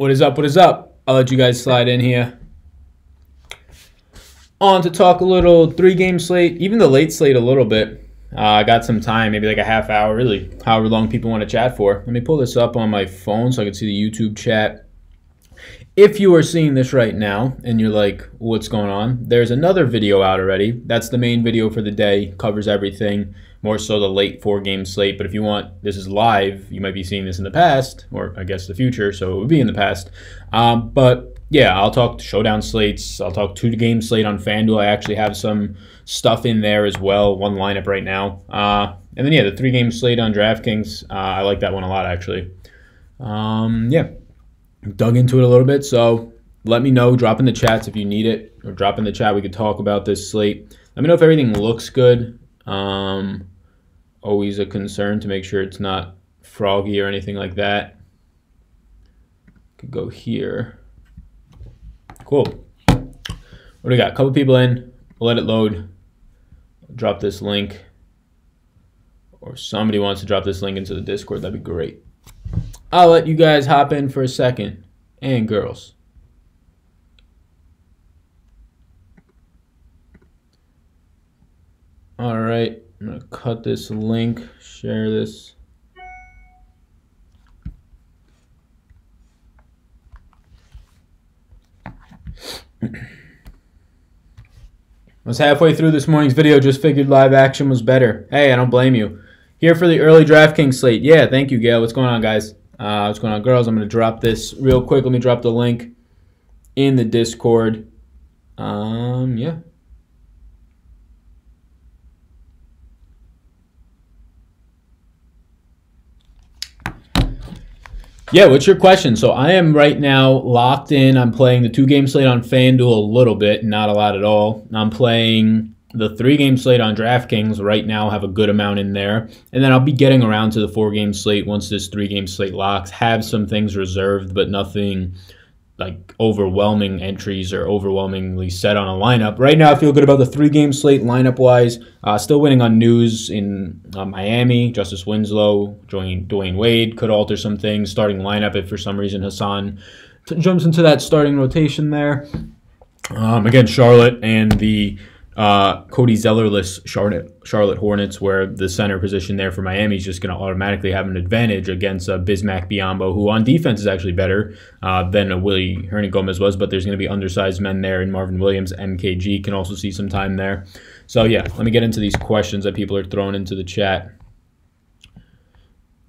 What is up? What is up? I'll let you guys slide in here. On to talk a little 3-game slate, even the late slate a little bit. I got some time, maybe like a half hour, really, however long people want to chat for. Let me pull this up on my phone so I can see the YouTube chat. If you are seeing this right now and you're like, what's going on? There's another video out already. That's the main video for the day, covers everything, more so the late 4-game slate. But if you want, this is live. You might be seeing this in the past, or I guess the future, so it would be in the past. But yeah, I'll talk showdown slates. I'll talk 2-game slate on FanDuel. I actually have some stuff in there as well, one lineup right now. And then yeah, the 3-game slate on Draftkings. I like that one a lot, actually. Yeah. Dug into it a little bit, so let me know. Drop in the chats if you need it, or drop in the chat. We could talk about this slate. Let me know if everything looks good. Always a concern to make sure it's not froggy or anything like that. Could go here. Cool. What do we got? A couple people in. We'll let it load. Drop this link, or somebody wants to drop this link into the Discord. That'd be great. I'll let you guys hop in for a second. And girls. All right. I'm going to cut this link. Share this. Was halfway through this morning's video. Just figured live action was better. Hey, I don't blame you. Here for the early DraftKings slate. Yeah, thank you, Gail. What's going on, guys? What's going on, girls? I'm going to drop this real quick. Let me drop the link in the Discord. Yeah. Yeah, what's your question? So I am right now locked in. I'm playing the 2-game slate on FanDuel a little bit, not a lot at all. I'm playing the 3-game slate on DraftKings right now, have a good amount in there. And then I'll be getting around to the 4-game slate once this 3-game slate locks. Have some things reserved, but nothing like overwhelming entries or overwhelmingly set on a lineup. Right now, I feel good about the 3-game slate lineup-wise. Still winning on news in Miami. Justice Winslow, Dwayne Wade could alter some things. Starting lineup if for some reason Hassan jumps into that starting rotation there. Again, Charlotte and the Cody Zellerless Charlotte Hornets, where the center position there for Miami is just going to automatically have an advantage against Bismack Biyombo, who on defense is actually better than Willie Hernangomez was, but there's going to be undersized men there in Marvin Williams. MKG can also see some time there. So yeah, let me get into these questions that people are throwing into the chat.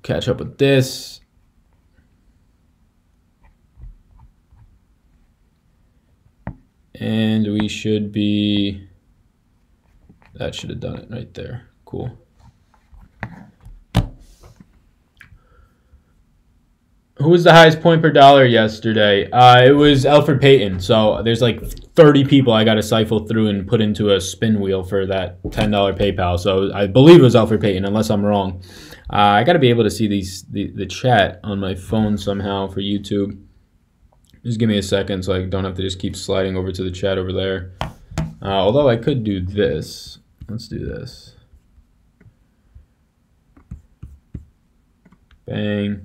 Catch up with this. And we should be... That should have done it right there. Cool. Who was the highest point per dollar yesterday? It was Elfrid Payton. So there's like 30 people I got to siphon through and put into a spin wheel for that $10 PayPal. So I believe it was Elfrid Payton, unless I'm wrong. I got to be able to see the chat on my phone somehow for YouTube. Just give me a second so I don't have to just keep sliding over to the chat over there. Although I could do this. Let's do this. Bang.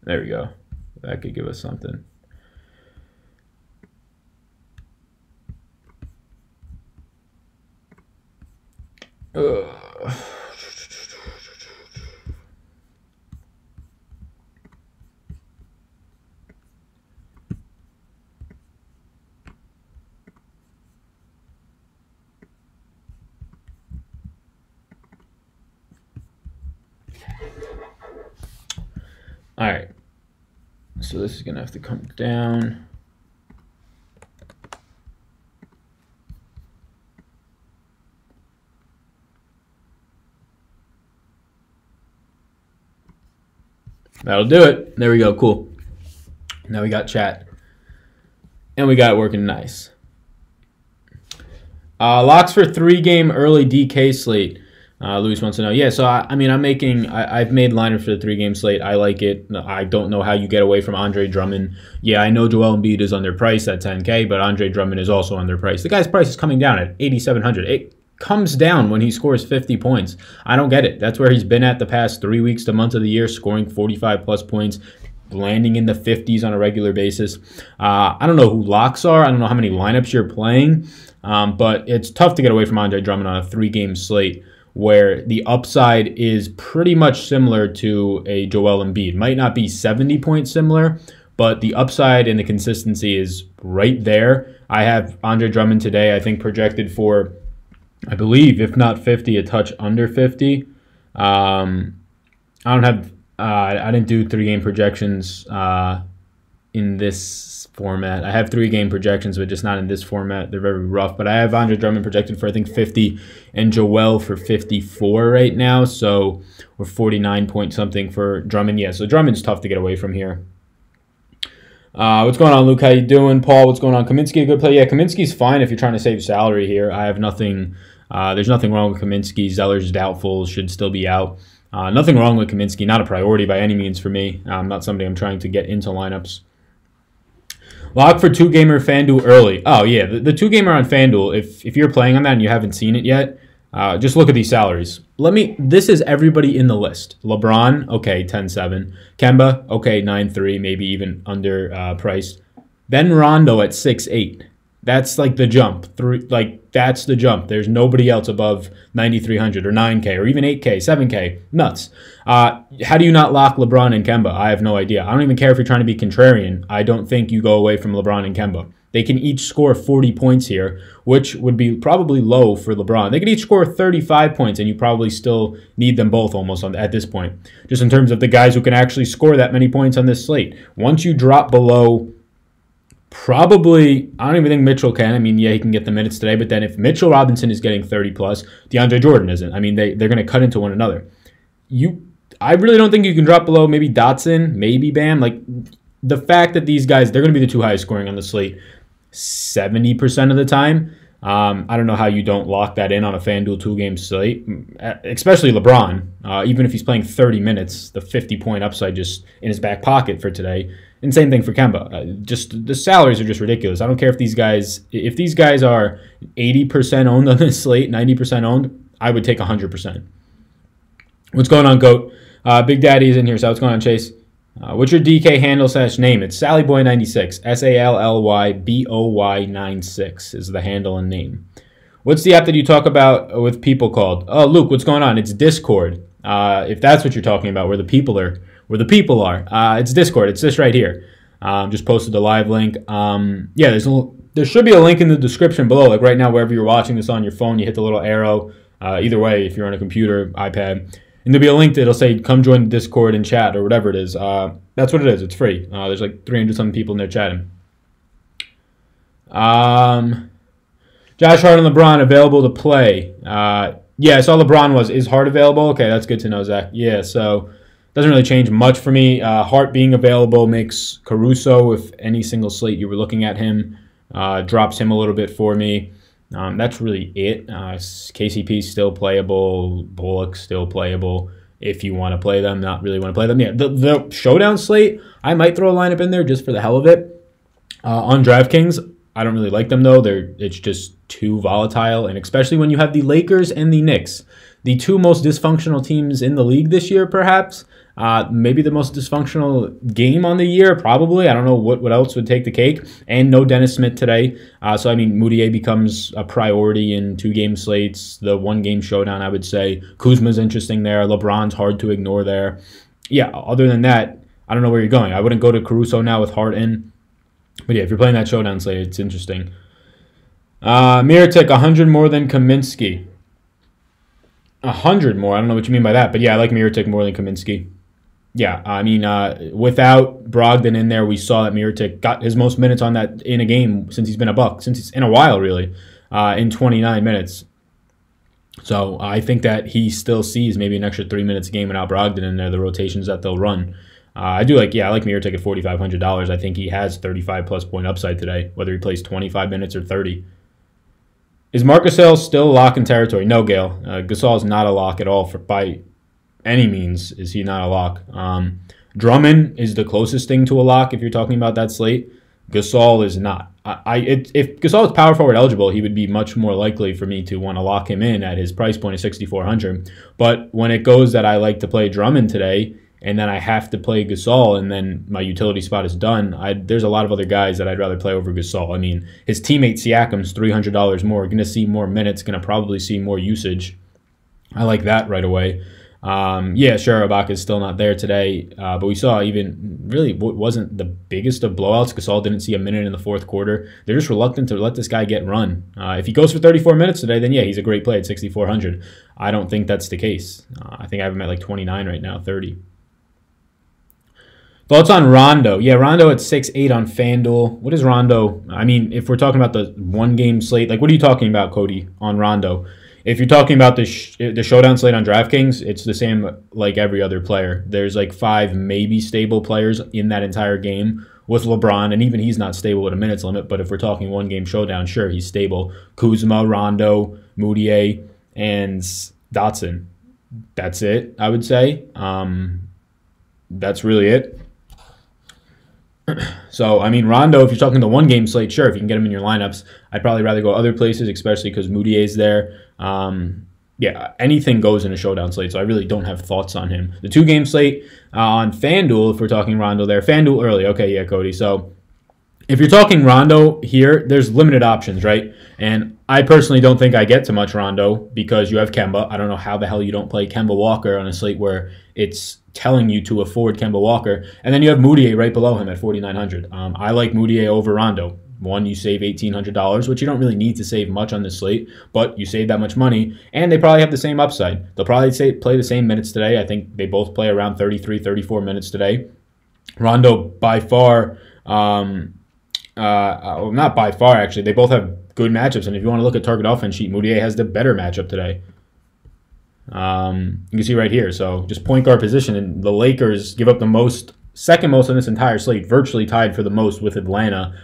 There we go. That could give us something. All right, so this is gonna have to come down. That'll do it. There we go, cool. Now we got chat. And we got it working nice. Locks for 3-game early DK slate. Luis wants to know. Yeah, so I've made lineups for the 3-game slate. I like it. I don't know how you get away from Andre Drummond. Yeah, I know Joel Embiid is underpriced at $10K, but Andre Drummond is also underpriced. The guy's price is coming down at $8,700. comes down when he scores 50 points. I don't get it. That's where he's been at the past 3 weeks to month of the year, scoring 45-plus points, landing in the 50s on a regular basis. I don't know who locks are. I don't know how many lineups you're playing, but it's tough to get away from Andre Drummond on a 3-game slate where the upside is pretty much similar to a Joel Embiid. Might not be 70 points similar, but the upside and the consistency is right there. I have Andre Drummond today, I think, projected for, I believe, if not 50, a touch under 50. I didn't do 3-game projections in this format. I have 3-game projections, but just not in this format. They're very rough. But I have Andre Drummond projected for, I think, 50 and Joel for 54 right now. So we're 49 point something for Drummond. Yeah, so Drummond's tough to get away from here. What's going on, Luke? How you doing? Paul, what's going on? Kaminsky, a good play? Yeah, Kaminsky's fine if you're trying to save salary here. I have nothing. There's nothing wrong with Kaminsky. Zeller's doubtful, should still be out. Nothing wrong with Kaminsky. Not a priority by any means for me. Not somebody I'm trying to get into lineups. Lock for 2-gamer FanDuel early. Oh, yeah, the 2-gamer on FanDuel, if you're playing on that and you haven't seen it yet, just look at these salaries. This is everybody in the list. LeBron, okay, 10-7. Kemba, okay, 9-3, maybe even under priced. Ben Rondo at 6-8. That's like the jump. That's the jump. There's nobody else above 9,300 or 9K or even 8K, 7K. Nuts. How do you not lock LeBron and Kemba? I have no idea. I don't even care if you're trying to be contrarian. I don't think you go away from LeBron and Kemba. They can each score 40 points here, which would be probably low for LeBron. They could each score 35 points, and you probably still need them both almost at this point, just in terms of the guys who can actually score that many points on this slate. Once you drop below, probably, I don't even think Mitchell can. I mean, yeah, he can get the minutes today, but then if Mitchell Robinson is getting 30-plus, DeAndre Jordan isn't. I mean, they're going to cut into one another. I really don't think you can drop below maybe Dotson, maybe Bam. Like, the fact that these guys, they're going to be the 2 highest scoring on the slate 70% of the time. I don't know how you don't lock that in on a FanDuel 2-game slate, especially LeBron. Even if he's playing 30 minutes, the 50-point upside just in his back pocket for today. And same thing for Kemba. Just the salaries are just ridiculous. I don't care if these guys are 80% owned on this slate, 90% owned, I would take 100%. What's going on, Goat? Big Daddy is in here, so what's going on, Chase? What's your DK handle / name? It's SallyBoy96. SALLYBOY96 is the handle and name. What's the app that you talk about with people called? Oh, Luke, what's going on? It's Discord. If that's what you're talking about, where the people are. It's Discord. It's this right here. Just posted the live link. Yeah, there should be a link in the description below. Like right now, wherever you're watching this on your phone, you hit the little arrow. Either way, if you're on a computer, iPad. And there'll be a link that'll say, come join the Discord and chat or whatever it is. That's what it is. It's free. There's like 300-something people in there chatting. Josh Hart and LeBron available to play. Yeah, I saw LeBron is Hart available? Okay, that's good to know, Zach. Yeah, so doesn't really change much for me. Hart being available makes Caruso, if any single slate you were looking at him, drops him a little bit for me. That's really it. KCP still playable. Bullock still playable if you want to play them. Not really want to play them. Yeah, the showdown slate, I might throw a lineup in there just for the hell of it. On DraftKings, I don't really like them though. It's just too volatile, and especially when you have the Lakers and the Knicks, the 2 most dysfunctional teams in the league this year, perhaps. Maybe the most dysfunctional game on the year, probably. I don't know what else would take the cake. And no Dennis Smith today. So, I mean, Moutier becomes a priority in 2-game slates. The 1-game showdown, I would say. Kuzma's interesting there. LeBron's hard to ignore there. Yeah, other than that, I don't know where you're going. I wouldn't go to Caruso now with Hart in. But yeah, if you're playing that showdown slate, it's interesting. Miritic, 100 more than Kaminsky. 100 more? I don't know what you mean by that. But yeah, I like Miritic more than Kaminsky. Yeah, I mean, without Brogdon in there, we saw that Miritic got his most minutes on that in a game since he's been a Buck, since it's in a while, really, in 29 minutes. So I think that he still sees maybe an extra 3 minutes a game without Brogdon in there, the rotations that they'll run. I like Miritic at $4,500. I think he has 35-plus point upside today, whether he plays 25 minutes or 30. Is Marcus Gasol still a lock in territory? No, Gail. Gasol is not a lock at all by any means. Is he not a lock? Drummond is the closest thing to a lock if you're talking about that slate. Gasol is not. if Gasol is power forward eligible, he would be much more likely for me to want to lock him in at his price point of 6,400. But when it goes that I like to play Drummond today, and then I have to play Gasol, and then my utility spot is done, there's a lot of other guys that I'd rather play over Gasol. I mean, his teammate Siakam's $300 more, going to see more minutes, going to probably see more usage. I like that right away. Yeah, sure, Ibaka's still not there today, but we saw even really what wasn't the biggest of blowouts. Gasol didn't see a minute in the fourth quarter. They're just reluctant to let this guy get run. If he goes for 34 minutes today, then yeah, he's a great play at 6,400. I don't think that's the case. I think I have him at like 29 right now, 30. Thoughts on Rondo? Yeah, Rondo at 6.8 on FanDuel. What is Rondo? I mean, if we're talking about the one-game slate, like what are you talking about, Cody, on Rondo? If you're talking about the showdown slate on DraftKings, it's the same like every other player. There's like 5 maybe stable players in that entire game with LeBron, and even he's not stable with a minutes limit, but if we're talking one-game showdown, sure, he's stable. Kuzma, Rondo, Moutier, and Dotson. That's it, I would say. That's really it. So, I mean, Rondo, if you're talking the one-game slate, sure, if you can get him in your lineups, I'd probably rather go other places, especially because Moutier's there. Yeah, anything goes in a showdown slate, so I really don't have thoughts on him. The two-game slate on FanDuel, if we're talking Rondo there. FanDuel early. Okay, yeah, Cody. So, if you're talking Rondo here, there's limited options, right? And I personally don't think I get to much Rondo because you have Kemba. I don't know how the hell you don't play Kemba Walker on a slate where it's telling you to afford Kemba Walker. And then you have Moutier right below him at 4,900. I like Moutier over Rondo. One, you save $1,800, which you don't really need to save much on this slate, but you save that much money, and they probably have the same upside. They'll probably play the same minutes today. I think they both play around 33, 34 minutes today. Rondo, by far, not by far, actually. They both have good matchups, and if you want to look at target offense sheet, Moutier has the better matchup today. You can see right here. So just point guard position, and the Lakers give up the most, second most on this entire slate, virtually tied for the most with Atlanta,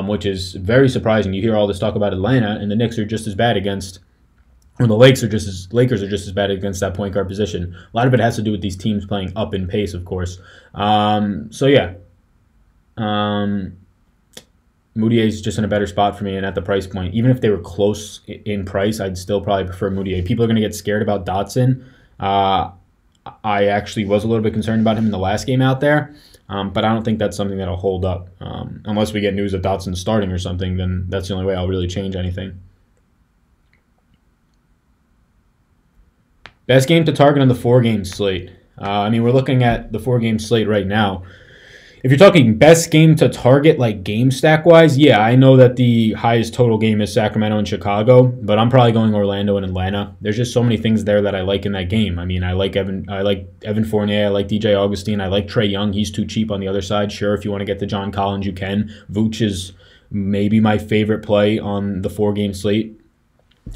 which is very surprising. You hear all this talk about Atlanta, and the Knicks are just as bad against, or the Lakers are just as bad against that point guard position. A lot of it has to do with these teams playing up in pace, of course. So yeah. Moutier is just in a better spot for me, and at the price point, even if they were close in price, I'd still probably prefer Moutier. People are going to get scared about Dotson. I actually was a little bit concerned about him in the last game out there, but I don't think that's something that'll hold up. Unless we get news that Dotson's starting or something, then that's the only way I'll really change anything. Best game to target on the 4-game slate. I mean, we're looking at the 4-game slate right now. If you're talking best game to target, like game stack-wise, yeah, I know that the highest total game is Sacramento and Chicago, but I'm probably going Orlando and Atlanta. There's just so many things there that I like in that game. I mean, I like Evan Fournier, I like DJ Augustine, I like Trae Young. He's too cheap on the other side. Sure, if you want to get to John Collins, you can. Vooch is maybe my favorite play on the 4-game slate.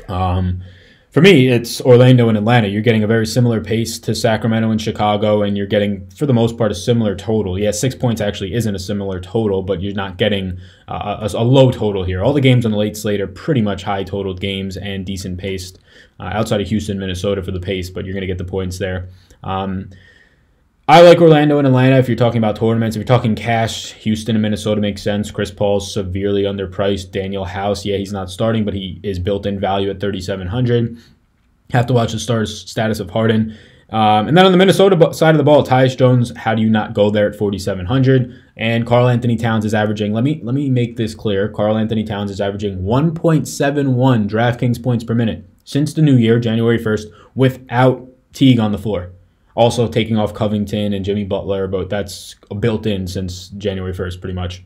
For me, it's Orlando and Atlanta. You're getting a very similar pace to Sacramento and Chicago, and you're getting, for the most part, a similar total. Yeah, 6 points actually isn't a similar total, but you're not getting a low total here. All the games on the late slate are pretty much high-totaled games and decent paced, outside of Houston, Minnesota for the pace, but you're going to get the points there. I like Orlando and Atlanta if you're talking about tournaments. If you're talking cash, Houston and Minnesota makes sense. Chris Paul's severely underpriced. Daniel House, yeah, he's not starting, but he is built-in value at 3,700. Have to watch the status of Harden. And then on the Minnesota side of the ball, Tyus Jones, how do you not go there at 4,700? And Karl Anthony Towns is averaging, let me make this clear, Karl Anthony Towns is averaging 1.71 DraftKings points per minute since the new year, January 1st, without Teague on the floor. Also taking off Covington and Jimmy Butler, but that's built in since January 1st, pretty much.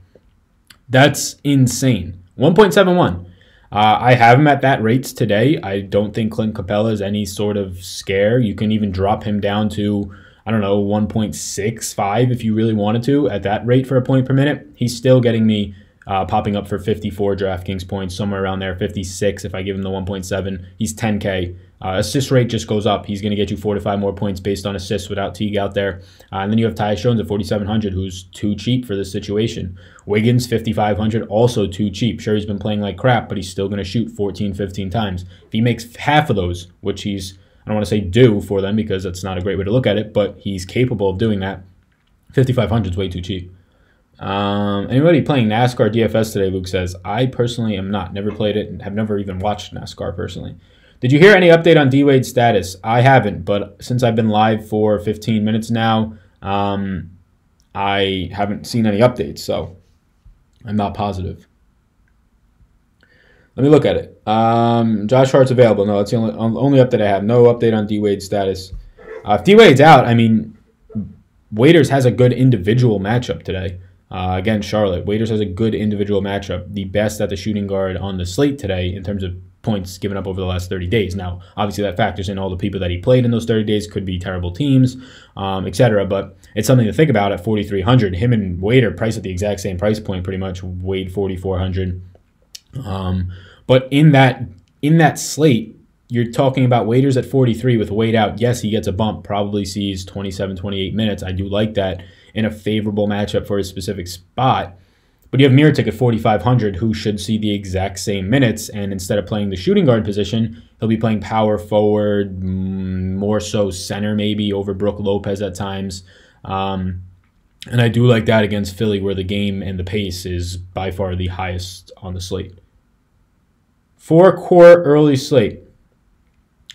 That's insane. 1.71. I have him at that rates today. I don't think Clint Capella is any sort of scare. You can even drop him down to, I don't know, 1.65 if you really wanted to at that rate for a point per minute. He's still getting me popping up for 54 DraftKings points, somewhere around there, 56 if I give him the 1.7. He's 10K. Assist rate just goes up. He's going to get you 4 to 5 more points based on assists without Teague out there. And then you have Tyus Jones at 4,700, who's too cheap for this situation. Wiggins, 5,500, also too cheap. Sure, he's been playing like crap, but he's still going to shoot 14, 15 times. If he makes half of those, which he's, I don't want to say due for them because that's not a great way to look at it, but he's capable of doing that. 5,500 is way too cheap. Anybody playing NASCAR DFS today, Luke says. I personally am not. Never played it and have never even watched NASCAR personally. Did you hear any update on D-Wade's status? I haven't, but since I've been live for 15 minutes now, I haven't seen any updates, so I'm not positive. Let me look at it. Josh Hart's available. No, that's the only update I have. No update on D-Wade's status. If D-Wade's out, I mean, Waiters has a good individual matchup today. Against Charlotte. Waiters has a good individual matchup. The best at the shooting guard on the slate today in terms of points given up over the last 30 days. Now, obviously that factors in all the people that he played in those 30 days, could be terrible teams, etc. But it's something to think about at 4,300. Him and Wade are priced at the exact same price point, pretty much. Wade 4,400. But in that slate, you're talking about Waiters at 43 with Wade out. Yes, he gets a bump, probably sees 27, 28 minutes. I do like that in a favorable matchup for a specific spot. But you have Mirotic at 4,500 who should see the exact same minutes, and instead of playing the shooting guard position, he'll be playing power forward, more so center maybe, over Brook Lopez at times. And I do like that against Philly, where the game and the pace is by far the highest on the slate. 4-core early slate.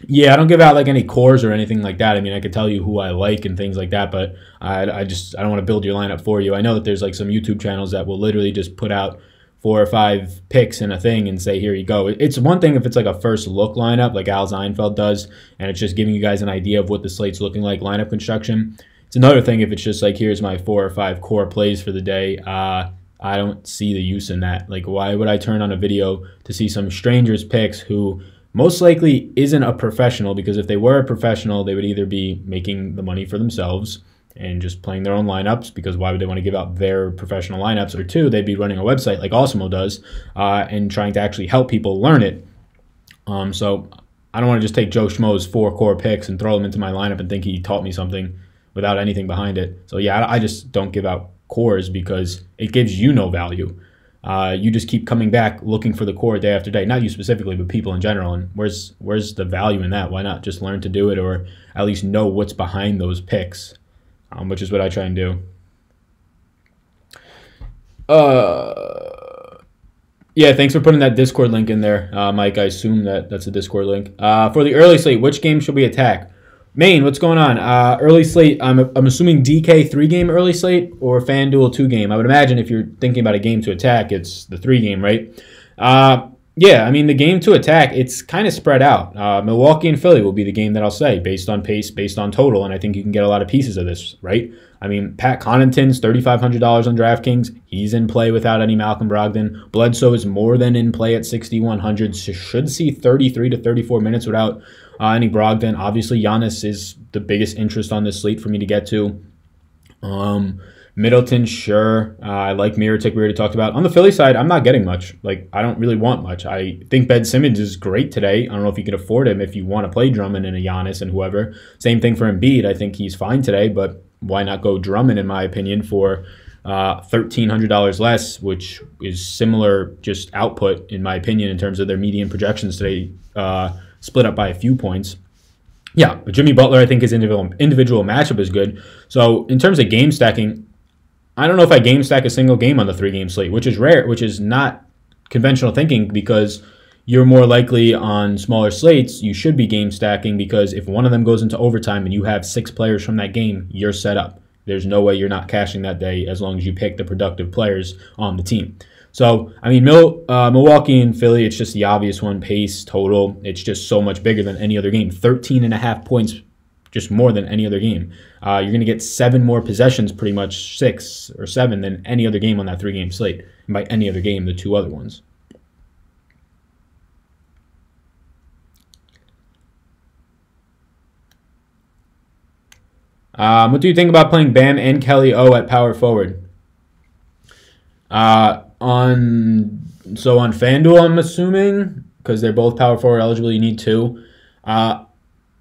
Yeah, I don't give out like any cores or anything like that. I mean, I could tell you who I like and things like that, but I don't want to build your lineup for you. I know that there's like some YouTube channels that will literally just put out 4 or 5 picks in a thing and say, here you go. It's one thing if it's like a first look lineup like Al Seinfeld does, and it's just giving you guys an idea of what the slate's looking like, lineup construction. It's another thing if it's just like, here's my 4 or 5 core plays for the day. I don't see the use in that. Like, why would I turn on a video to see some stranger's picks who most likely isn't a professional? Because if they were a professional, they would either be making the money for themselves and just playing their own lineups, because why would they want to give out their professional lineups? Or 2, they'd be running a website like Awesemo does and trying to actually help people learn it. So I don't want to just take Joe Schmo's 4 core picks and throw them into my lineup and think he taught me something without anything behind it. So yeah, I just don't give out cores because it gives you no value. You just keep coming back looking for the core day after day. Not you specifically, but people in general. And where's the value in that? Why not just learn to do it, or at least know what's behind those picks, which is what I try and do. Yeah, thanks for putting that Discord link in there, Mike. I assume that's a Discord link. For the early slate, which game should we attack? Maine, what's going on? Early slate, I'm assuming DK 3-game early slate or FanDuel 2-game. I would imagine if you're thinking about a game to attack, it's the 3-game, right? Yeah, I mean, the game to attack, it's kind of spread out. Milwaukee and Philly will be the game that I'll say, based on pace, based on total, and I think you can get a lot of pieces of this, right? I mean, Pat Connaughton's $3,500 on DraftKings. He's in play without any Malcolm Brogdon. Bledsoe is more than in play at 6,100. Should see 33 to 34 minutes without any Brogdon. Obviously, Giannis is the biggest interest on this slate for me to get to. Middleton, sure. I like Mirotic, we already talked about. On the Philly side, I'm not getting much. Like, I don't really want much. I think Ben Simmons is great today. I don't know if you can afford him if you want to play Drummond and a Giannis and whoever. Same thing for Embiid. I think he's fine today, but why not go Drummond, in my opinion, for $1,300 less, which is similar just output, in my opinion, in terms of their median projections today, split up by a few points. Yeah, but Jimmy Butler, I think his individual matchup is good. So in terms of game stacking, I don't know if I game stack a single game on the 3-game slate, which is rare, which is not conventional thinking, because you're more likely on smaller slates, you should be game stacking, because if one of them goes into overtime and you have 6 players from that game, you're set up. There's no way you're not cashing that day as long as you pick the productive players on the team. So, I mean, Milwaukee and Philly, it's just the obvious one. Pace, total, it's just so much bigger than any other game. 13.5 points, just more than any other game. You're going to get 7 more possessions, pretty much 6 or 7, than any other game on that 3-game slate. And by any other game, the 2 other ones. What do you think about playing Bam and Kelly O at power forward? On FanDuel, I'm assuming, because they're both power forward eligible, you need 2. I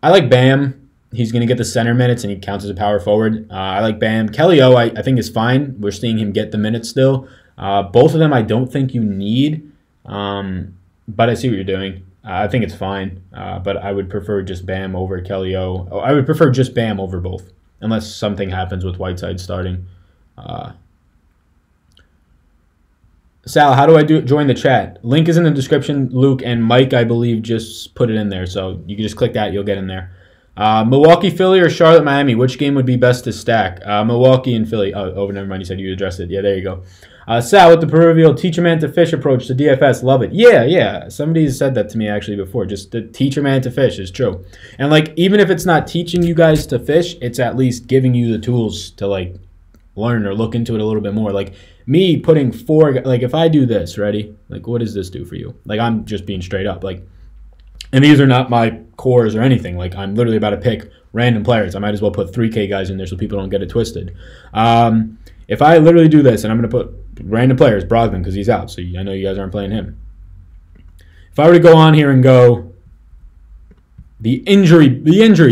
like Bam. He's going to get the center minutes, and he counts as a power forward. I like Bam. Kelly O, I think, is fine. We're seeing him get the minutes still. Both of them I don't think you need, but I see what you're doing. I think it's fine, but I would prefer just Bam over Kelly O. I would prefer just Bam over both, unless something happens with Whiteside starting. Sal, how do I join the chat? Link is in the description. Luke and Mike, I believe, just put it in there. So you can just click that. You'll get in there. Milwaukee, Philly, or Charlotte, Miami? Which game would be best to stack? Milwaukee and Philly. Oh, never mind. You said you addressed it. Yeah, there you go. Sal, with the proverbial teach a man to fish approach to DFS. Love it. Yeah. Somebody said that to me actually before. Just the teach a man to fish is true. And like, even if it's not teaching you guys to fish, it's at least giving you the tools to like learn or look into it a little bit more. Like me putting like if I do this, ready? Like, what does this do for you? Like, I'm just being straight up. Like, and these are not my cores or anything. Like, I'm literally about to pick random players. I might as well put 3K guys in there so people don't get it twisted. If I literally do this, and I'm going to put random players, Brogdon, because he's out, so I know you guys aren't playing him. If I were to go on here and go the injury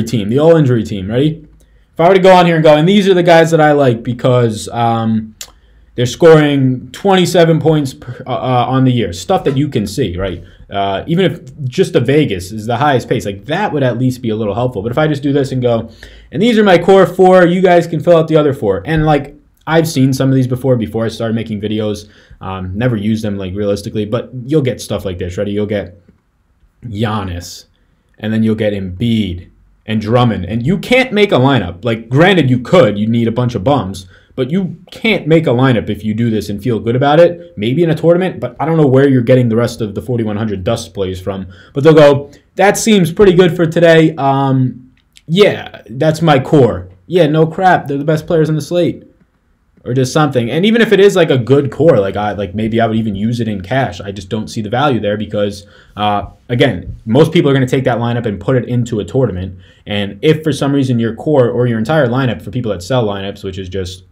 team, the all-injury team, ready? If I were to go on here and go, and these are the guys that I like because they're scoring 27 points on the year, stuff that you can see, right? Even if just the Vegas is the highest pace, like that would at least be a little helpful. But if I just do this and go, and these are my core 4, you guys can fill out the other 4. And like I've seen some of these before I started making videos. Never used them like realistically, but you'll get stuff like this, ready? You'll get Giannis, and then you'll get Embiid and Drummond, and you can't make a lineup. Like, granted, you could. You need a bunch of bums. But you can't make a lineup if you do this and feel good about it. Maybe in a tournament, but I don't know where you're getting the rest of the 4,100 dust plays from. But they'll go, that seems pretty good for today. Yeah, that's my core. Yeah, no crap. They're the best players on the slate. Or just something. And even if it is like a good core, like maybe I would even use it in cash. I just don't see the value there because, again, most people are going to take that lineup and put it into a tournament. And if for some reason your core or your entire lineup, for people that sell lineups, which is just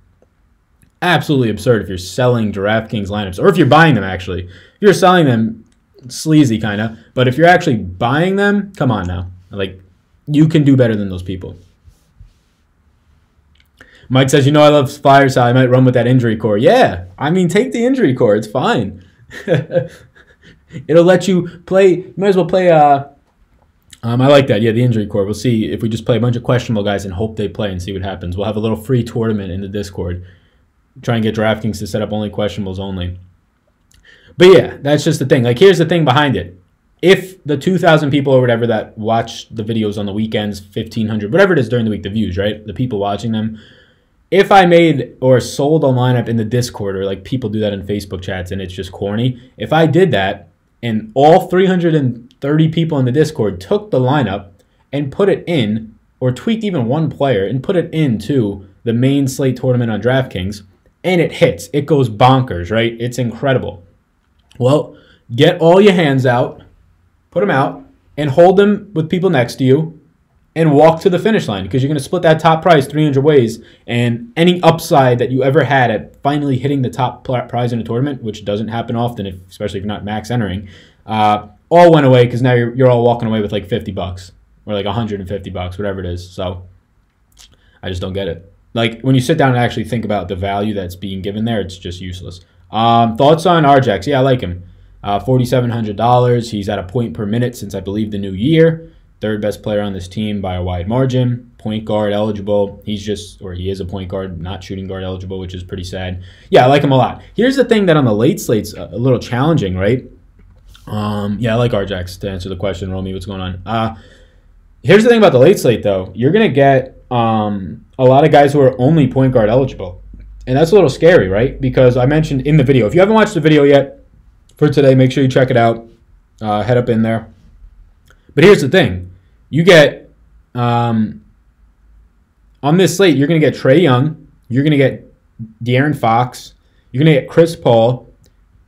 absolutely absurd if you're selling DraftKings lineups, or if you're buying them actually. If you're selling them, sleazy kind of. But if you're actually buying them, come on now. Like, you can do better than those people. Mike says, I love Flyers, so I might run with that injury core. Yeah, I mean, take the injury core. It's fine. It'll let you play. You might as well play. I like that. Yeah, the injury core. We'll see if we just play a bunch of questionable guys and hope they play and see what happens. We'll have a little free tournament in the Discord. Try and get DraftKings to set up only questionables only. But yeah, that's just the thing. Like, here's the thing behind it. If the 2,000 people or whatever that watch the videos on the weekends, 1,500, whatever it is during the week, the views, right? The people watching them. If I made or sold a lineup in the Discord, or like people do that in Facebook chats and it's just corny. If I did that and all 330 people in the Discord took the lineup and put it in, or tweaked even one player and put it into the main slate tournament on DraftKings, and it hits, it goes bonkers, right? It's incredible. Well, get all your hands out, put them out, and hold them with people next to you, and walk to the finish line, because you're going to split that top prize 300 ways, and any upside that you ever had at finally hitting the top prize in a tournament, which doesn't happen often, especially if you're not max entering, all went away because now you're all walking away with like $50 or like $150, whatever it is. So I just don't get it. Like, when you sit down and actually think about the value that's being given there, it's just useless. Thoughts on Arjax? Yeah, I like him. $4,700. He's at a point per minute since, I believe, the new year. Third best player on this team by a wide margin. Point guard eligible. He is a point guard, not shooting guard eligible, which is pretty sad. Yeah, I like him a lot. Here's the thing that on the late slate's a little challenging, right? Yeah, I like Arjax, to answer the question, Romy. What's going on? Here's the thing about the late slate, though. You're going to get a lot of guys who are only point guard eligible. And that's a little scary, right? Because I mentioned in the video, if you haven't watched the video yet for today, make sure you check it out. Head up in there. But here's the thing. You get, on this slate, you're going to get Trae Young. You're going to get De'Aaron Fox. You're going to get Chris Paul,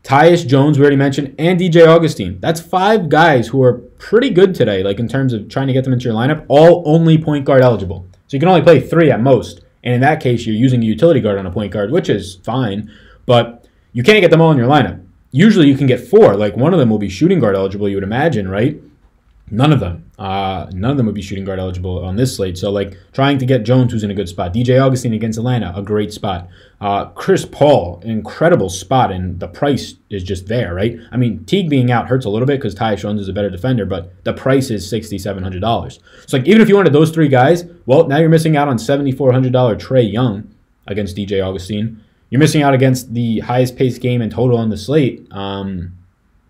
Tyus Jones, we already mentioned, and DJ Augustine. That's 5 guys who are pretty good today, like in terms of trying to get them into your lineup, all only point guard eligible. So you can only play 3 at most. And in that case, you're using a utility guard on a point guard, which is fine. But you can't get them all in your lineup. Usually you can get 4. Like, one of them will be shooting guard eligible, you would imagine, right? None of them. None of them would be shooting guard eligible on this slate. So, like, trying to get Jones, who's in a good spot. DJ Augustine against Atlanta, a great spot. Chris Paul, incredible spot, and the price is just there, right? I mean, Teague being out hurts a little bit because Tyus Jones is a better defender, but the price is $6,700. So, like, even if you wanted those 3 guys, well, now you're missing out on $7,400 Trae Young against DJ Augustine. You're missing out against the highest paced game in total on the slate.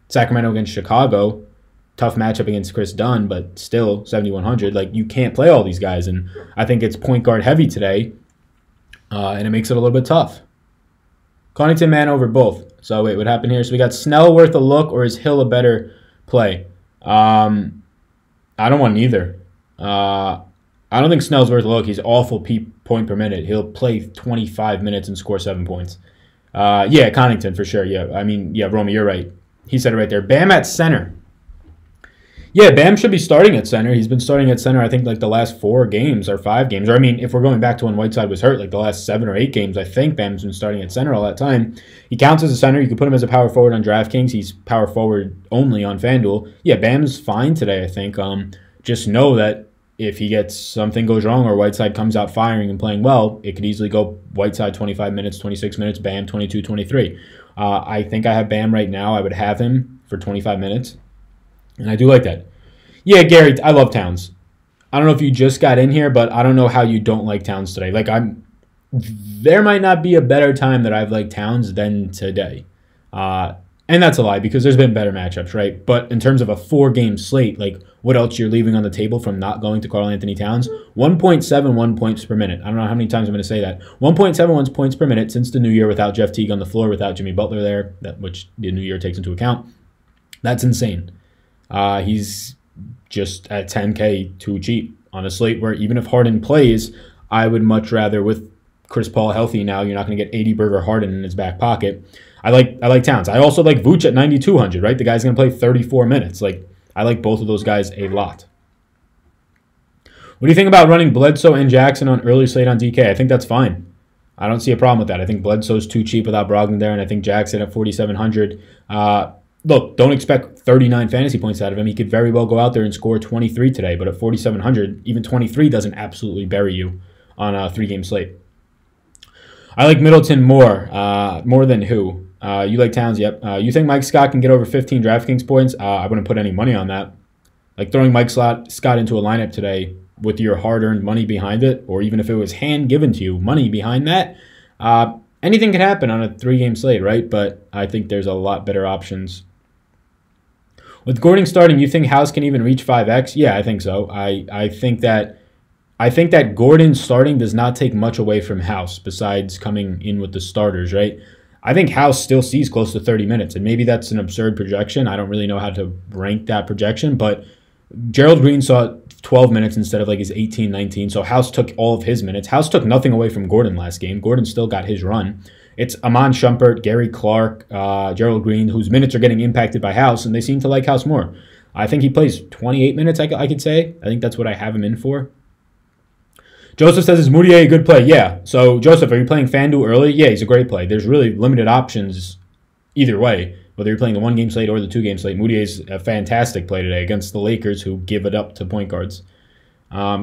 Sacramento against Chicago. Tough matchup against Chris Dunn, but still 7,100. Like, you can't play all these guys, and I think it's point guard heavy today, and it makes it a little bit tough. Connaughton man over both. So wait, what happened here? So we got Snell worth a look, or is Hill a better play? I don't want neither. I don't think Snell's worth a look. He's awful point per minute. He'll play 25 minutes and score 7 points. Yeah, Connaughton for sure. Yeah, I mean, yeah, Romy, you're right. He said it right there. Bam at center. Yeah, Bam should be starting at center. He's been starting at center, I think, like the last 4 games or 5 games. Or, I mean, if we're going back to when Whiteside was hurt, like the last 7 or 8 games, I think Bam's been starting at center all that time. He counts as a center. You can put him as a power forward on DraftKings. He's power forward only on FanDuel. Yeah, Bam's fine today, I think. Just know that if he gets something goes wrong or Whiteside comes out firing and playing well, it could easily go Whiteside 25 minutes, 26 minutes, Bam 22, 23. I think I have Bam right now. I would have him for 25 minutes. And I do like that. Yeah, Gary, I love Towns. I don't know if you just got in here, but I don't know how you don't like Towns today. Like, there might not be a better time that I've liked Towns than today. And that's a lie because there's been better matchups, right? But in terms of a 4-game slate, like what else you're leaving on the table from not going to Karl-Anthony Towns? 1.71 points per minute. I don't know how many times I'm going to say that. 1.71 points per minute since the new year without Jeff Teague on the floor, without Jimmy Butler there, which the new year takes into account. That's insane. He's just at 10K too cheap on a slate where even if Harden plays, I would much rather, with Chris Paul healthy now, you're not going to get 80 burger Harden in his back pocket. I like Towns. I also like Vooch at 9,200, right? The guy's going to play 34 minutes. Like, I like both of those guys a lot. What do you think about running Bledsoe and Jackson on early slate on DK? I think that's fine. I don't see a problem with that. I think Bledsoe's too cheap without Brogdon there, and I think Jackson at 4,700. Look, don't expect 39 fantasy points out of him. He could very well go out there and score 23 today, but at 4,700, even 23 doesn't absolutely bury you on a 3-game slate. I like Middleton more. More than who? You like Towns, yep. You think Mike Scott can get over 15 DraftKings points? I wouldn't put any money on that. Like throwing Mike Scott into a lineup today with your hard-earned money behind it, or even if it was hand-given to you, money behind that, anything could happen on a 3-game slate, right? But I think there's a lot better options. With Gordon starting, you think House can even reach 5x? Yeah, I think so. I think that Gordon starting does not take much away from House besides coming in with the starters, right? I think House still sees close to 30 minutes, and maybe that's an absurd projection. I don't really know how to rank that projection, but Gerald Green saw 12 minutes instead of like his 18, 19, so House took all of his minutes. House took nothing away from Gordon last game. Gordon still got his run. It's Amon Shumpert, Gary Clark, Gerald Green, whose minutes are getting impacted by House, and they seem to like House more. I think he plays 28 minutes, I could say. I think that's what I have him in for. Joseph says, is Moutier a good play? Yeah. So, Joseph, are you playing FanDuel early? Yeah, he's a great play. There's really limited options either way, whether you're playing the 1-game slate or the 2-game slate. Moutier's a fantastic play today against the Lakers, who give it up to point guards.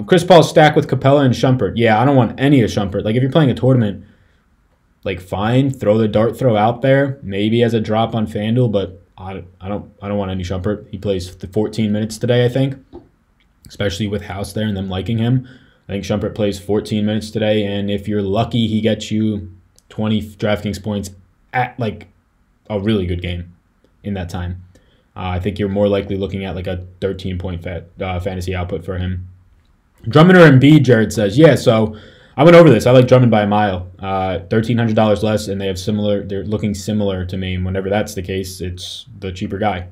Chris Paul stacked with Capella and Shumpert. Yeah, I don't want any of Shumpert. Like, if you're playing a tournament, like, fine, throw the dart throw out there, maybe as a drop on FanDuel, but I don't want any Shumpert. He plays 14 minutes today, I think, especially with House there and them liking him. I think Shumpert plays 14 minutes today, and if you're lucky, he gets you 20 DraftKings points at, like, a really good game in that time. I think you're more likely looking at, like, a 13-point fantasy output for him. Drummond or Embiid, Jared says. Yeah, so I went over this. I like Drummond by a mile. $1,300 less, and they're looking similar to me. And whenever that's the case, it's the cheaper guy.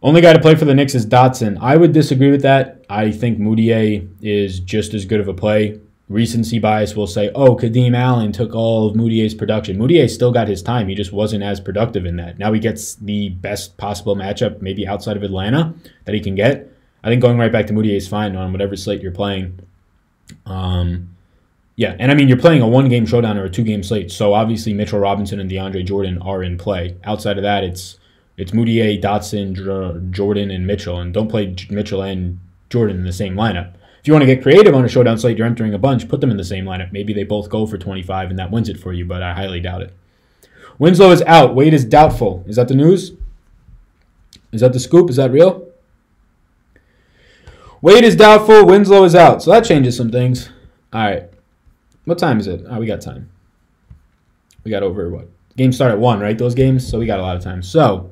Only guy to play for the Knicks is Dotson. I would disagree with that. I think Moutier is just as good of a play. Recency bias will say, oh, Kadeem Allen took all of Moutier's production. Moutier still got his time. He just wasn't as productive in that. Now he gets the best possible matchup, maybe outside of Atlanta, that he can get. I think going right back to Moutier is fine on whatever slate you're playing. Yeah, and I mean, you're playing a 1-game showdown or a 2-game slate, so obviously Mitchell Robinson and DeAndre Jordan are in play. Outside of that, it's Moutier, Dotson, Jordan, and Mitchell, and don't play Mitchell and Jordan in the same lineup. If you want to get creative on a showdown slate, you're entering a bunch, put them in the same lineup. Maybe they both go for 25, and that wins it for you, but I highly doubt it. Winslow is out. Wade is doubtful. Is that the news? Is that the scoop? Is that real? Wade is doubtful. Winslow is out. So that changes some things. All right. What time is it? Oh, we got time. We got over, what? Games start at 1, right? Those games? So we got a lot of time. So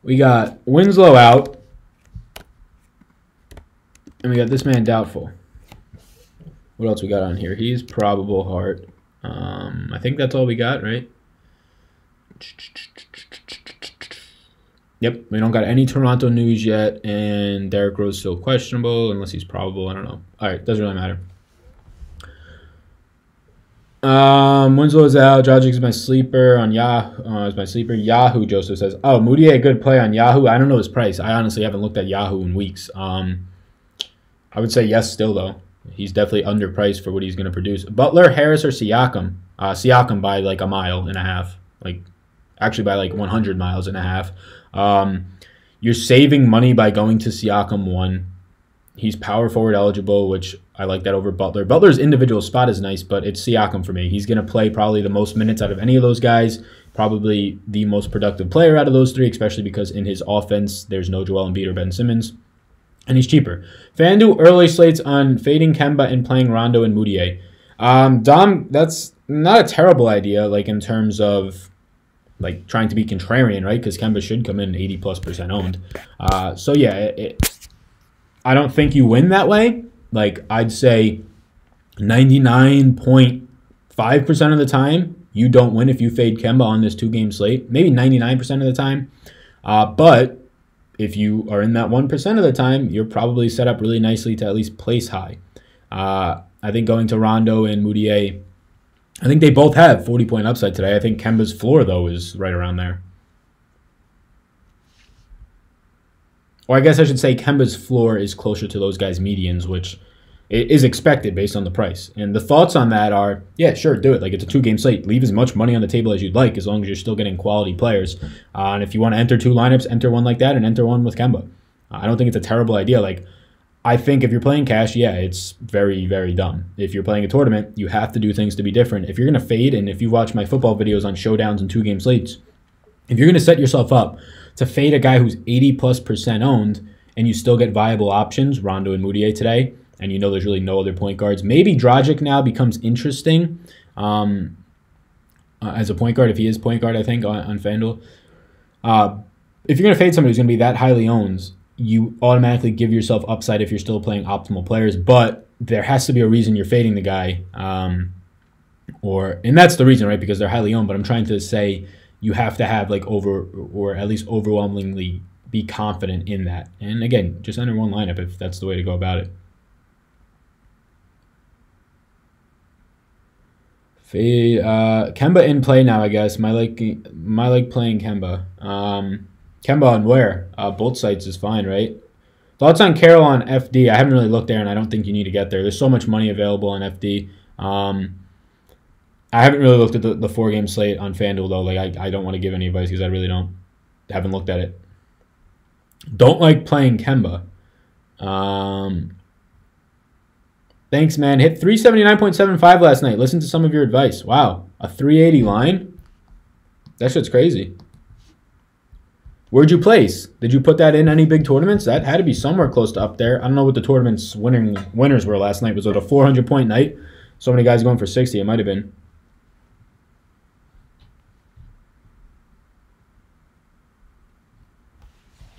we got Winslow out. And we got this man doubtful. What else we got on here? He's probable heart. I think that's all we got, right? Yep, we don't got any Toronto news yet, and Derrick Rose still questionable unless he's probable. I don't know. All right, doesn't really matter. Winslow's out. Dragic is my sleeper on Yahoo. Is my sleeper. Yahoo, Joseph says. Oh, Moutier, good play on Yahoo. I don't know his price. I honestly haven't looked at Yahoo in weeks. I would say yes still, though. He's definitely underpriced for what he's going to produce. Butler, Harris, or Siakam? Siakam by like a mile and a half. Actually by like 100 miles and a half. You're saving money by going to Siakam 1. He's power forward eligible, which I like that over Butler. Butler's individual spot is nice, but it's Siakam for me. He's going to play probably the most minutes out of any of those guys. Probably the most productive player out of those 3, especially because in his offense, there's no Joel Embiid or Ben Simmons. And he's cheaper. FanDuel early slates on fading Kemba and playing Rondo and Moutier. Dom, that's not a terrible idea, like in terms of like trying to be contrarian, right? Because Kemba should come in 80+% owned. So yeah, I don't think you win that way. Like I'd say 99.5% of the time you don't win if you fade Kemba on this 2-game slate. Maybe 99% of the time. But if you are in that 1% of the time, you're probably set up really nicely to at least place high. I think going to Rondo and Moutier, I think they both have 40-point upside today. I think Kemba's floor, though, is right around there. Or I guess I should say Kemba's floor is closer to those guys' medians, which is expected based on the price. And the thoughts on that are, yeah, sure, do it. Like, it's a 2-game slate. Leave as much money on the table as you'd like, as long as you're still getting quality players. And if you want to enter 2 lineups, enter one like that and enter one with Kemba. I don't think it's a terrible idea. Like, I think if you're playing cash, yeah, it's very, very dumb. If you're playing a tournament, you have to do things to be different. If you're going to fade, and if you watch my football videos on showdowns and 2-game slates, if you're going to set yourself up to fade a guy who's 80+% owned and you still get viable options, Rondo and Moutier today, and you know there's really no other point guards, maybe Dragic now becomes interesting as a point guard, if he is point guard, I think, on FanDuel. If you're going to fade somebody who's going to be that highly owned, you automatically give yourself upside if you're still playing optimal players, but there has to be a reason you're fading the guy, and that's the reason, right? Because they're highly owned. But I'm trying to say you have to have or at least overwhelmingly be confident in that. And again, just enter one lineup if that's the way to go about it. Fade Kemba in play now, I guess. My like playing Kemba. Kemba on where? Both sites is fine, right? Thoughts on Carroll on FD? I haven't really looked there, and I don't think you need to get there. There's so much money available on FD. I haven't really looked at the 4-game slate on FanDuel, though. Like, I don't want to give any advice because I really haven't looked at it. Don't like playing Kemba. Thanks, man. Hit 379.75 last night. Listen to some of your advice. Wow. A 380 line? That shit's crazy. Where'd you place? Did you put that in any big tournaments? That had to be somewhere close to up there. I don't know what the tournament's winners were last night. Was it a 400-point night? So many guys going for 60. It might have been.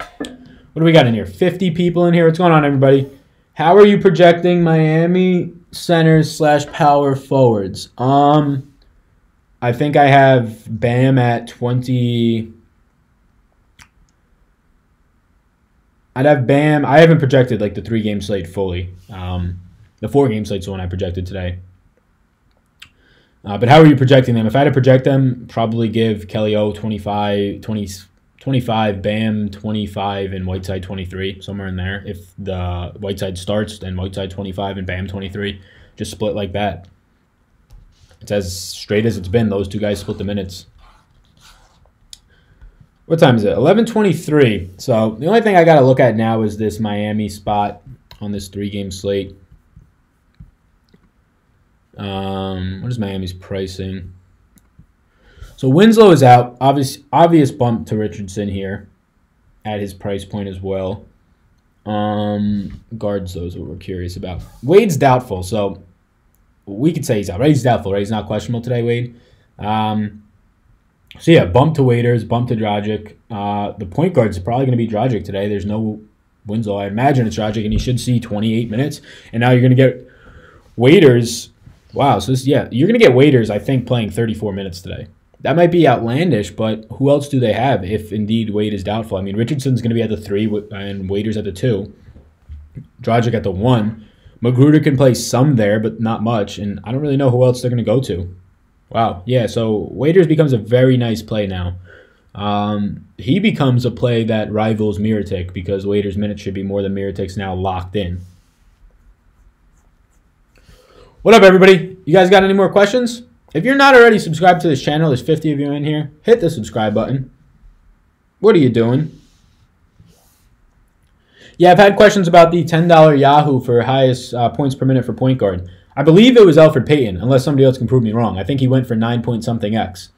What do we got in here? 50 people in here. What's going on, everybody? How are you projecting Miami centers / power forwards? I think I have Bam at 20. I'd have Bam. I haven't projected like the 3-game slate fully. The 4-game slate's the one I projected today. But how are you projecting them? If I had to project them, probably give Kelly O 25, Bam 25, and Whiteside 23, somewhere in there. If the Whiteside starts, then Whiteside 25 and Bam 23. Just split like that. It's as straight as it's been. Those 2 guys split the minutes. What time is it? 11:23. So the only thing I got to look at now is this Miami spot on this 3-game slate. What is Miami's pricing? So Winslow is out. Obvious bump to Richardson here at his price point as well. Guards, those what we're curious about. Wade's doubtful. So we could say he's out, right? He's doubtful, right? He's not questionable today, Wade. So yeah, bump to Waiters, bump to Dragic. The point guard's probably going to be Dragic today. There's no Winslow. I imagine it's Dragic, and he should see 28 minutes. And now you're going to get Waiters. Wow, so this, yeah, you're going to get Waiters, I think, playing 34 minutes today. That might be outlandish, but who else do they have if indeed Wade is doubtful? I mean, Richardson's going to be at the 3 and Waiters at the 2. Dragic at the 1. Magruder can play some there, but not much. And I don't really know who else they're going to go to. Wow. Yeah, so Waiters becomes a very nice play now. He becomes a play that rivals Mirotic because Waiters' minutes should be more than Mirotic's now locked in. What up, everybody? You guys got any more questions? If you're not already subscribed to this channel, there's 50 of you in here. Hit the subscribe button. What are you doing? Yeah, I've had questions about the $10 Yahoo for highest points per minute for point guard. I believe it was Elfrid Payton, unless somebody else can prove me wrong. I think he went for 9-point-something X,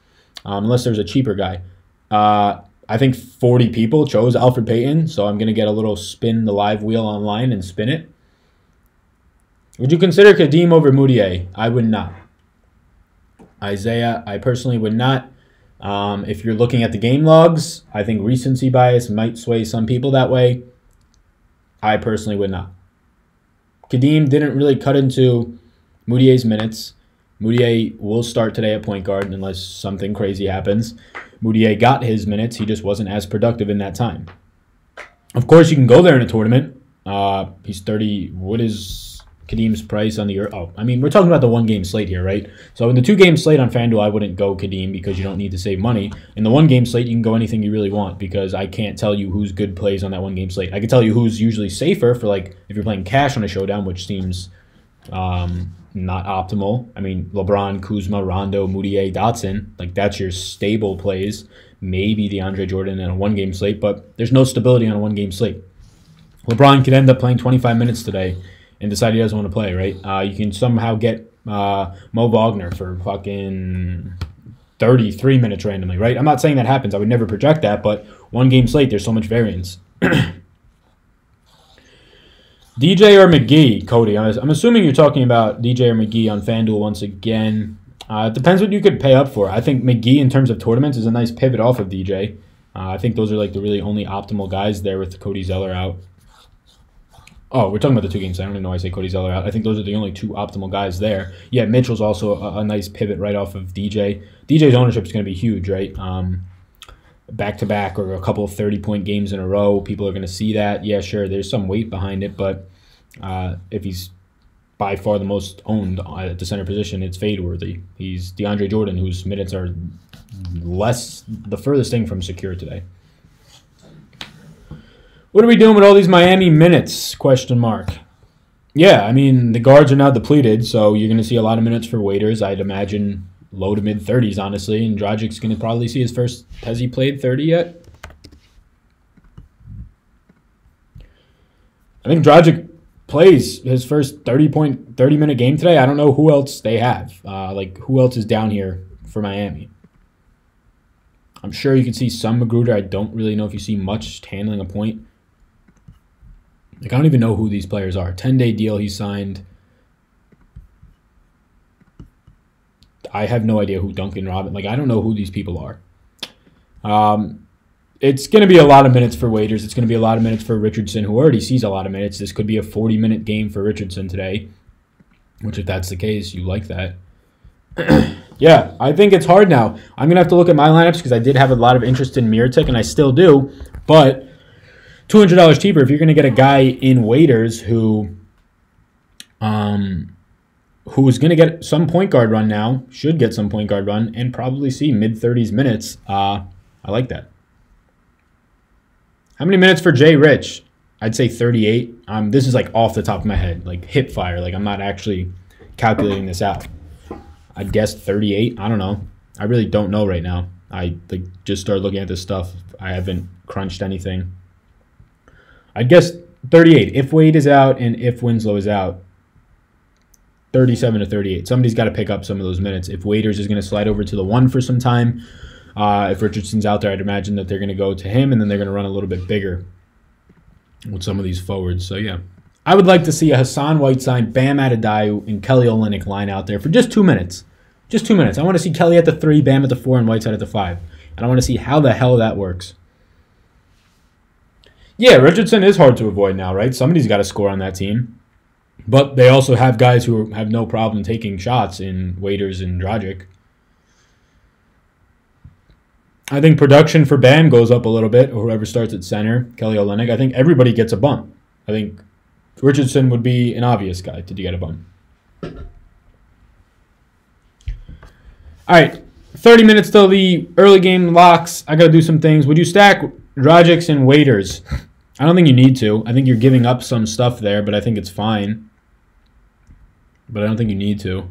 unless there's a cheaper guy. I think 40 people chose Elfrid Payton, so I'm going to get a little spin the live wheel online and spin it. Would you consider Kadeem over Moutier? I would not. Isaiah, I personally would not. If you're looking at the game logs, I think recency bias might sway some people that way. I personally would not. Kadeem didn't really cut into Moutier's minutes. Moutier will start today at point guard unless something crazy happens. Moutier got his minutes. He just wasn't as productive in that time. Of course, you can go there in a tournament. He's 30. What is Kadeem's price on the year? Oh, I mean, we're talking about the one-game slate here, right? So in the two-game slate on FanDuel, I wouldn't go Kadeem because you don't need to save money. In the one-game slate, you can go anything you really want because I can't tell you who's good plays on that one-game slate. I can tell you who's usually safer for, like, if you're playing cash on a showdown, which seems not optimal. I mean, LeBron, Kuzma, Rondo, Moutier, Dotson, like, that's your stable plays. Maybe DeAndre Jordan in a one-game slate, but there's no stability on a one-game slate. LeBron could end up playing 25 minutes today and decide he doesn't want to play, right? You can somehow get Mo Wagner for fucking 33 minutes randomly, right? I'm not saying that happens. I would never project that, but one-game slate, there's so much variance. DJ or McGee, Cody? I'm assuming you're talking about DJ or McGee on FanDuel once again. It depends what you could pay up for. I think McGee, in terms of tournaments, is a nice pivot off of DJ. I think those are like the really only optimal guys there with Cody Zeller out. Oh, we're talking about the two games. I don't even know why I say Cody Zeller out. I think those are the only two optimal guys there. Yeah, Mitchell's also a nice pivot right off of DJ. DJ's ownership is going to be huge, right? Back-to-back or a couple of 30-point games in a row, people are going to see that. Yeah, sure, there's some weight behind it, but if he's by far the most owned at the center position, it's fade-worthy. He's DeAndre Jordan, whose minutes are the furthest thing from secure today. What are we doing with all these Miami minutes? Question mark. Yeah, I mean, the guards are now depleted, so you're going to see a lot of minutes for Waiters. I'd imagine low to mid-30s, honestly, and Dragic's going to probably see his first. Has he played 30 yet? I think Dragic plays his first 30-minute game today. I don't know who else they have. Who else is down here for Miami? I'm sure you can see some Magruder. I don't really know if you see much handling a point. Like, I don't even know who these players are. 10-day deal he signed. I have no idea who Duncan Robinson. Like, I don't know who these people are. It's going to be a lot of minutes for Waiters. It's going to be a lot of minutes for Richardson, who already sees a lot of minutes. This could be a 40-minute game for Richardson today, which if that's the case, you like that. Yeah, I think it's hard now. I'm going to have to look at my lineups because I did have a lot of interest in Mirotic, and I still do. But $200 cheaper if you're going to get a guy in Waiters who's going to get some point guard run now, should get some point guard run, and probably see mid-30s minutes. I like that. How many minutes for Jay Rich? I'd say 38. This is like off the top of my head, like hip fire. Like I'm not actually calculating this out. I'd guess 38. I don't know. I really don't know right now. I just started looking at this stuff. I haven't crunched anything. I'd guess 38. If Wade is out and if Winslow is out, 37 to 38. Somebody's got to pick up some of those minutes. If Waiters is going to slide over to the 1 for some time, if Richardson's out there, I'd imagine that they're going to go to him, and then they're going to run a little bit bigger with some of these forwards. So, yeah, I would like to see a Hassan Whiteside, Bam Adebayo, and Kelly Olynyk line out there for just 2 minutes. Just 2 minutes. I want to see Kelly at the 3, Bam at the 4, and Whiteside at the 5. And I want to see how the hell that works. Yeah, Richardson is hard to avoid now, right? Somebody's got to score on that team. But they also have guys who have no problem taking shots in Waiters and Dragic. I think production for Bam goes up a little bit, or whoever starts at center, Kelly Olynyk. I think everybody gets a bump. I think Richardson would be an obvious guy to get a bump. All right, 30 minutes till the early game locks. I got to do some things. Would you stack Dragic and Waiters? I don't think you need to. I think you're giving up some stuff there, but I think it's fine. But I don't think you need to.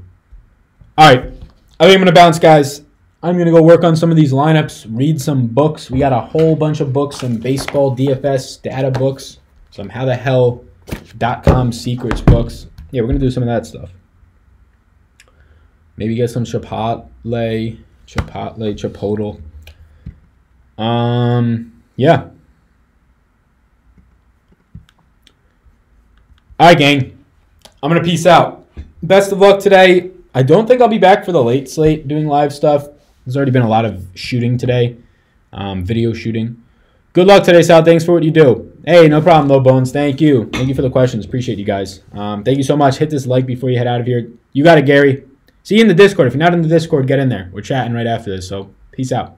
All right, I think I'm going to bounce, guys. I'm going to go work on some of these lineups, read some books. We got a whole bunch of books, some baseball DFS data books, some howthehell.com secrets books. Yeah, we're going to do some of that stuff. Maybe get some Chipotle. Yeah. All right, gang. I'm going to peace out. Best of luck today. I don't think I'll be back for the late slate doing live stuff. There's already been a lot of shooting today, video shooting. Good luck today, Sal. Thanks for what you do. Hey, no problem, Low Bones. Thank you. Thank you for the questions. Appreciate you guys. Thank you so much. Hit this like before you head out of here. You got it, Gary. See you in the Discord. If you're not in the Discord, get in there. We're chatting right after this, so peace out.